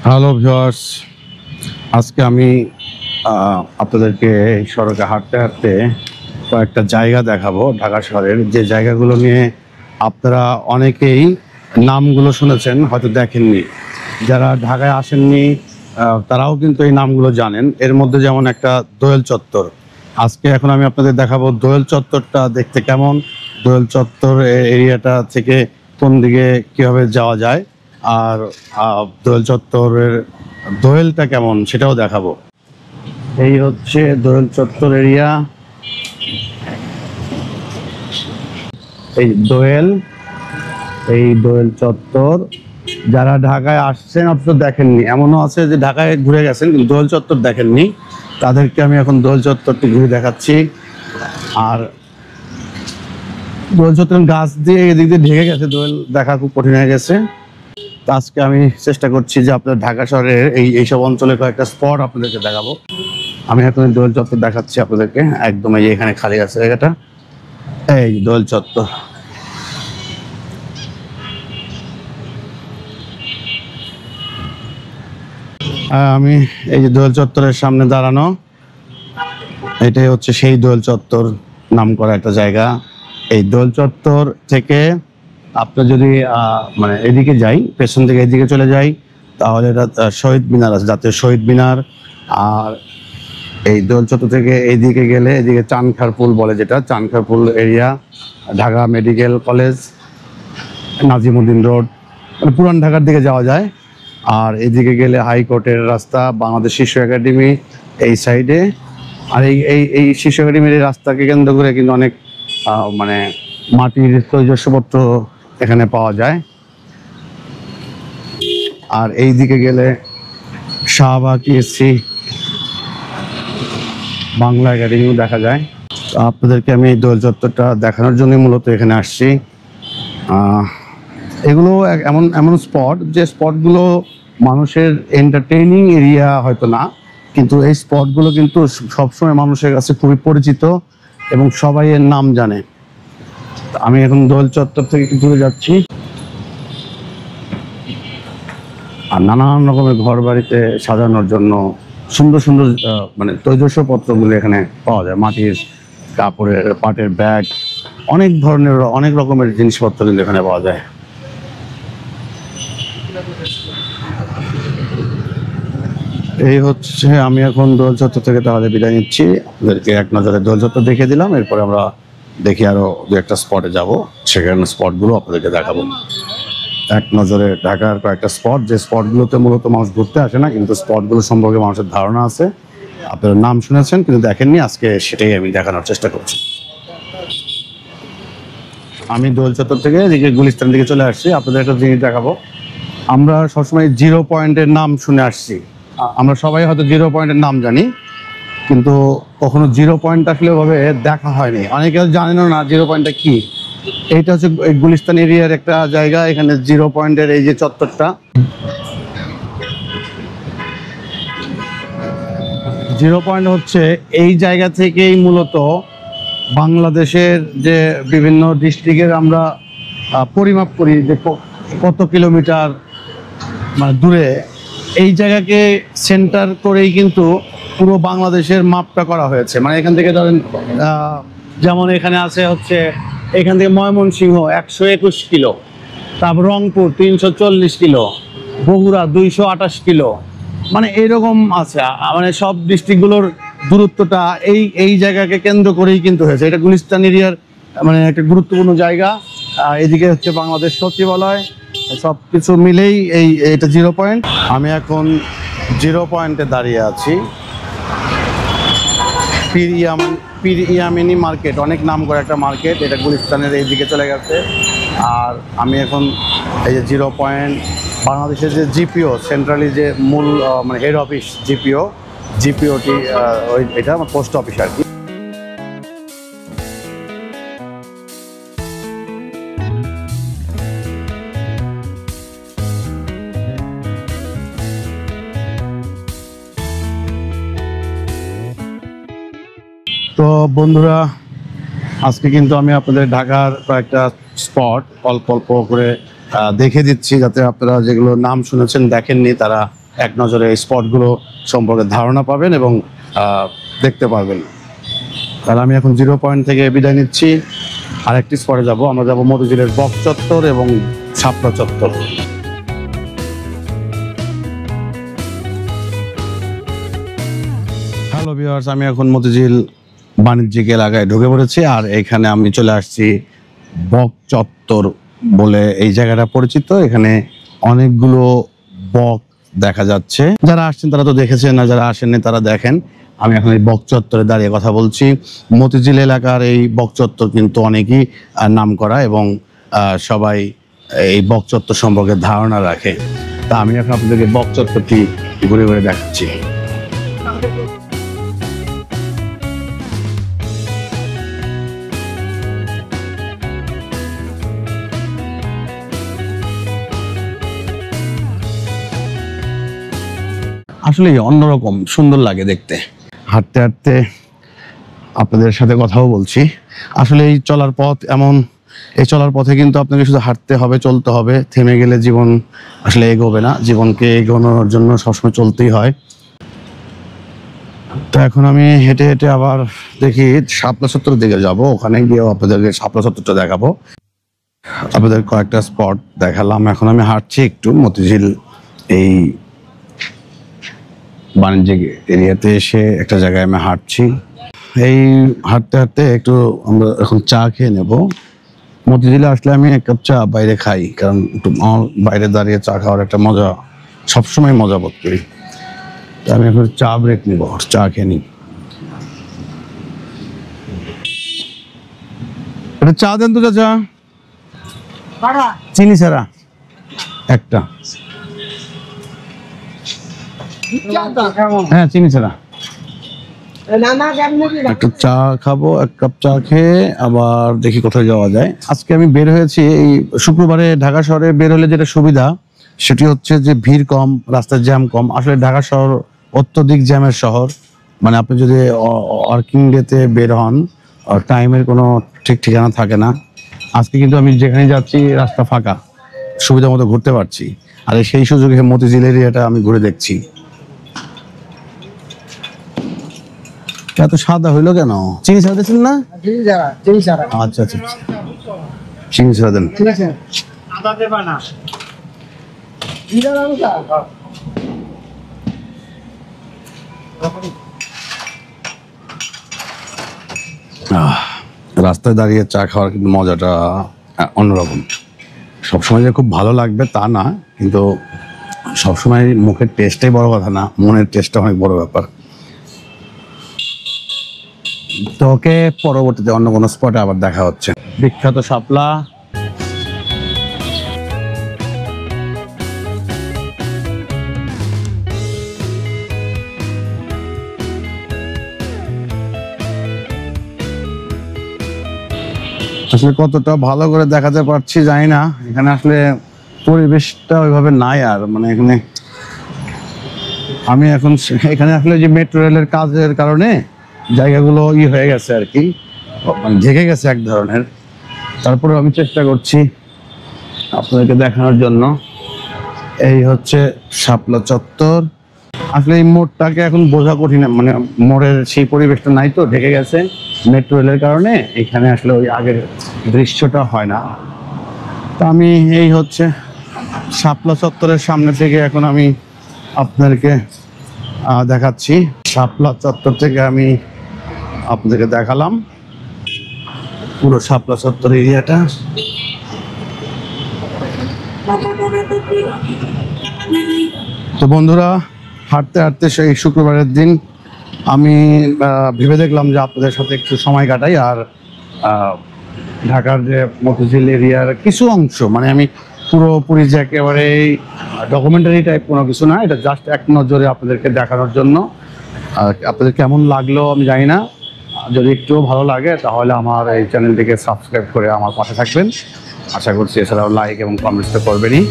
Hello viewers, আজকে আমি আপনাদেরকে সড়কে হাঁটতে হাঁটতে কয়েকটা জায়গা দেখাবো ঢাকা শহরের, যে জায়গাগুলো নিয়ে আপনারা অনেকেই নামগুলো শুনেছেন, হয়তো দেখেননি। যারা ঢাকায় আসেননি তারাও কিন্তু এই নামগুলো জানেন। এর মধ্যে যেমন একটা দোয়েল চত্বর। আজকে এখন আমি আপনাদের দেখাবো দোয়েল চত্বরটা দেখতে কেমন, দোয়েল চত্বর এরিয়াটা থেকে কোন দিকে কীভাবে যাওয়া যায়, আর দোয়েল চত্বরের দোয়েলটা কেমন সেটাও দেখাবো। এই হচ্ছে দোয়েল চত্বর এরিয়া। এই দোয়েল চত্বর। যারা ঢাকায় আসছেন অথচ দেখেননি, এমনও আছে যে ঢাকায় ঘুরে গেছেন কিন্তু দোয়েল চত্বর দেখেননি, তাদেরকে আমি এখন দোয়েল চত্বরটি ঘুরে দেখাচ্ছি। আর দোয়েল চত্বর গাছ দিয়ে এদিক দিয়ে ঢেকে গেছে, দোয়েল দেখা খুব কঠিন হয়ে গেছে। তো আজকে আমি চেষ্টা করছি যে আপনার ঢাকা শহরের এইসব অঞ্চলে কয়েকটা স্পট আপনাদেরকে দেখাবো। আমি এখন দোয়েল চত্বর দেখাচ্ছি আপনাদেরকে, একদম এই এখানে খালি আছে জায়গাটা, এই দোয়েল চত্বর। আমি এই যে দোয়েল চত্বরের সামনে দাঁড়ানো, এটাই হচ্ছে সেই দোয়েল চত্বর নাম করা একটা জায়গা। এই দোয়েল চত্বর থেকে আপনার যদি মানে এদিকে যাই, পেছন থেকে এদিকে চলে যাই, তাহলে এটা শহীদ মিনার আছে, জাতীয় শহীদ মিনার। আর এই দোয়েল চত্বর থেকে এইদিকে গেলে এদিকে চানখারপুল বলে, যেটা Chankharpul area, Dhaka medical college, Nazimuddin road, মানে পুরান ঢাকার দিকে যাওয়া যায়। আর এদিকে গেলে হাইকোর্টের রাস্তা, বাংলাদেশ শিশু একাডেমি এই সাইডে। আর এই শিশু একাডেমির এই রাস্তাকে কেন্দ্র করে কিন্তু অনেক মানে মাটির তৈজসপত্র এখানে পাওয়া যায়। আর এই দিকে গেলে শাহবাগ টিএসসি, বাংলা একাডেমিও দেখা যায়। তো আপনাদেরকে আমি এই দোয়েল চত্বরটা দেখানোর জন্য মূলত এখানে আসছি। এগুলো এমন স্পট, যে স্পটগুলো মানুষের এন্টারটেইনিং এরিয়া হয়তো না, কিন্তু এই স্পটগুলো কিন্তু সবসময় মানুষের কাছে খুবই পরিচিত এবং সবাই এর নাম জানে। আমি এখন দোয়েল চত্বর থেকে একটু দূরে যাচ্ছি। আর নানান রকমের ঘর বাড়িতে সাজানোর জন্য সুন্দর সুন্দর মানে তৈজসপত্রগুলো এখানে পাওয়া যায়, মাটির, কাপড়ের, পাটের ব্যাগ, অনেক ধরনের অনেক রকমের জিনিসপত্র কিন্তু এখানে পাওয়া যায়। এই হচ্ছে, আমি এখন দোয়েল চত্বর থেকে তাহলে বিদায় নিচ্ছি। আপনাদেরকে এক নজরে দোয়েল চত্বর দেখে দিলাম, এরপরে আমরা দেখি আরো দু একটা স্পটে যাব, সেখানে স্পটগুলো আপনাদেরকে দেখাবো। এক নজরে ঢাকার কয়েকটা স্পট, যে স্পটগুলোতে মূলত মানুষ ঘুরতে আসে না, কিন্তু স্পটগুলো সম্পর্কে মানুষের ধারণা আছে, আপনারা নাম শুনেছেন কিন্তু দেখেননি, আজকে সেটাই আমি দেখানোর চেষ্টা করছি। আমি দোয়েল চত্বর থেকে এদিকে গুলিস্তান দিকে চলে আসছি। আপনাদের একটা জিনিস দেখাবো, আমরা সবসময় জিরো পয়েন্টের নাম শুনে আসছি। আমরা সবাই হয়তো জিরো পয়েন্টের নাম জানি, কিন্তু কখনো জিরো পয়েন্ট আসলে ভাবে দেখা হয়নি, অনেকে জানেনও না জিরো পয়েন্টটা কি। এইটা হচ্ছে গুলিস্তান এরিয়ার একটা জায়গা, এখানে জিরো পয়েন্টের এই যে চত্বরটা, জিরো পয়েন্ট হচ্ছে এই জায়গা থেকেই মূলত বাংলাদেশের যে বিভিন্ন ডিস্ট্রিক্টের আমরা পরিমাপ করি যে কত কিলোমিটার মানে দূরে, এই জায়গাকে সেন্টার করেই কিন্তু পুরো বাংলাদেশের মাপটা করা হয়েছে। মানে এখান থেকে ধরেন যেমন এখানে আছে হচ্ছে, এখান থেকে ময়মনসিংহ 121 কিলো, তারপর রংপুর 340 কিলো, বগুড়া 228 কিলো, মানে এইরকম আছে। মানে সব ডিস্ট্রিক্টগুলোর দূরত্বটা এই জায়গাকে কেন্দ্র করেই কিন্তু হয়েছে। এটা গুলিস্তান এরিয়ার মানে একটা গুরুত্বপূর্ণ জায়গা। এদিকে হচ্ছে বাংলাদেশ সচিবালয়, সব কিছু মিলেই এটা জিরো পয়েন্ট। আমি এখন জিরো পয়েন্টে দাঁড়িয়ে আছি। পীর ইয়ামিনী মার্কেট, অনেক নাম করা একটা মার্কেট, এটা গুলিস্তানের এই দিকে চলে গেছে। আর আমি এখন এই যে জিরো পয়েন্ট, বাংলাদেশের যে জিপিও, সেন্ট্রালি যে মূল মানে হেড অফিস জিপিওটি, এটা আমার পোস্ট অফিস আর কি। তো বন্ধুরা, আজকে কিন্তু আমি আপনাদের ঢাকার কয়েকটা স্পট অল্প অল্প করে দেখে দিচ্ছি, যাতে আপনারা যেগুলো নাম শুনেছেন দেখেননি তারা এক নজরে এই স্পটগুলো সম্পর্কে ধারণা পাবেন এবং দেখতে পারবেন। তাহলে আমি এখন 0 পয়েন্ট থেকে বিদায় নিচ্ছি। আরেকটি স্পটে যাব, আমরা যাব মতিঝিলের বক্স চত্বর এবং শাপলা চত্বর। হ্যালো ভিউয়ার্স, আমি এখন মতিঝিল বাণিজ্যিক এলাকায় ঢুকে পড়েছি, আর এখানে আমি চলে আসছি বক্স চত্বর বলে এই জায়গাটা পরিচিত। এখানে অনেকগুলো বক দেখা যাচ্ছে, যারা আসছেন তারা তো দেখেছেন, না যারা আসেননি তারা দেখেন। আমি এখন এই বক্স চত্বরে দাঁড়িয়ে কথা বলছি। মতিঝিল এলাকার এই বক্স চত্বর কিন্তু অনেকই নাম করা এবং সবাই এই বক্স চত্বর সম্পর্কে ধারণা রাখে। তা আমি এখন আপনাদেরকে বক্স চত্বরটি ঘুরে ঘুরে দেখাচ্ছি। আসলে অন্যরকম সুন্দর লাগে দেখতে। হাঁটতে হাঁটতে আপনাদের সাথে কথাও বলছি। আসলে এই চলার পথ এমন, এই চলার পথে কিন্তু আপনাকে শুধু হাঁটতে হবে, চলতে হবে। থেমে গেলে জীবন আসলে এগোবে না। জীবনকে এগোনোর জন্য সবসময় চলতেই হয়। তো এখন আমি হেঁটে হেঁটে আবার দেখি শাপলা চত্বরের দিকে যাব। ওখানে গিয়েও আপনাদেরকে শাপলা চত্বরটা দেখাবো। আপনাদের কয়েকটা স্পট দেখালাম। এখন আমি হাঁটছি একটু মতিঝিল এই বাণিজ্যিক এরিয়াতে এসে একটা জায়গায় আমি হাঁটছি। এই হাঁটতে হাঁটতে একটু আমরা এখন চা খেয়ে নেব। মতিঝিলে আসলে আমি এক কাপ চা বাইরে খাই, কারণ একটু বাইরে দাঁড়িয়ে চা খাওয়ার একটা মজা, সবসময় মজা বোধ করি। তো আমি এখন চা ব্রেক নিব, চা খেয়ে নিই। এটা চা দেন তো চাচা, চিনি ছাড়া একটা। হ্যাঁ, চিনি ছাড়া একটু চা খাবো। এক কাপ চা খেয়ে আবার দেখি কোথায় যাওয়া যায়। আজকে আমি বের হয়েছি এই শুক্রবারে। ঢাকা শহরে বের হলে যেটা সুবিধা সেটি হচ্ছে যে ভিড় কম, রাস্তার জ্যাম কম। আসলে ঢাকা শহর অত্যধিক জ্যামের শহর। মানে আপনি যদি ওয়ার্কিং ডেতে বের হন, টাইমের কোনো ঠিক ঠিকানা থাকে না। আজকে কিন্তু আমি যেখানে যাচ্ছি রাস্তা ফাঁকা, সুবিধা মতো ঘুরতে পারছি। আর সেই সুযোগে মতিঝিল এরিয়াটা আমি ঘুরে দেখছি। এত সাদা হইলো কেন? চিনি ছাড়া দিচ্ছেন না? আচ্ছা আচ্ছা, চিনি ছাড়া দেন। রাস্তায় দাঁড়িয়ে চা খাওয়ার কিন্তু মজাটা অন্যরকম। সবসময় যে খুব ভালো লাগবে তা না, কিন্তু সবসময় মুখের টেস্টটাই বড় কথা না, মনের টেস্টটা অনেক বড় ব্যাপার। তো ওকে, পরবর্তীতে অন্য কোনো স্পটে আবার দেখা হচ্ছে। বিখ্যাত শাপলা। আসলে কতটা ভালো করে দেখাতে পারছি জানি না, এখানে আসলে পরিবেশটা ওইভাবে নাই। আর মানে এখানে আমি এখন এখানে আসলে যে মেট্রো রেলের কাজের কারণে জায়গাগুলো হয়ে গেছে আর কি, মানে ঢেকে গেছে এক ধরনের। তারপরে আমি চেষ্টা করছি আপনাদেরকে দেখানোর জন্য। এই হচ্ছে শাপলা চত্বর। আসলে এই মোড়টাকে এখন বোঝা কঠিন, মানে মোড়ের সেই পরিবেশটা নাই, তো ঢেকে গেছে মেট্রো রেলের কারণে। এখানে আসলে ওই আগের দৃশ্যটা হয় না। তা আমি এই হচ্ছে শাপলা চত্বরের সামনে থেকে এখন আমি আপনাদেরকে দেখাচ্ছি। শাপলা চত্বর থেকে আমি আপনাদেরকে দেখালাম পুরো শাপলা চত্বর এরিয়াটা। তো বন্ধুরা, হাঁটতে হাঁটতে সেই শুক্রবারের দিন আমি ভেবে দেখলাম যে আপনাদের সাথে একটু সময় কাটাই। আর ঢাকার যে মতিঝিল এরিয়ার কিছু অংশ, মানে আমি পুরোপুরি যে একেবারে ডকুমেন্টারি টাইপ কোনো কিছু না, এটা জাস্ট এক নজরে আপনাদেরকে দেখানোর জন্য। আপনাদের কেমন লাগলো আমি জানি না। যদি একটু ভালো লাগে তাহলে আমার এই চ্যানেলটিকে সাবস্ক্রাইব করে আমার পাশে থাকবেন আশা করছি। এছাড়াও লাইক এবং কমেন্টস তো করবেনই।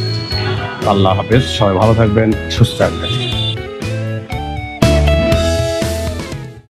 আল্লাহ হাফেজ, সবাই ভালো থাকবেন, সুস্থ থাকবেন।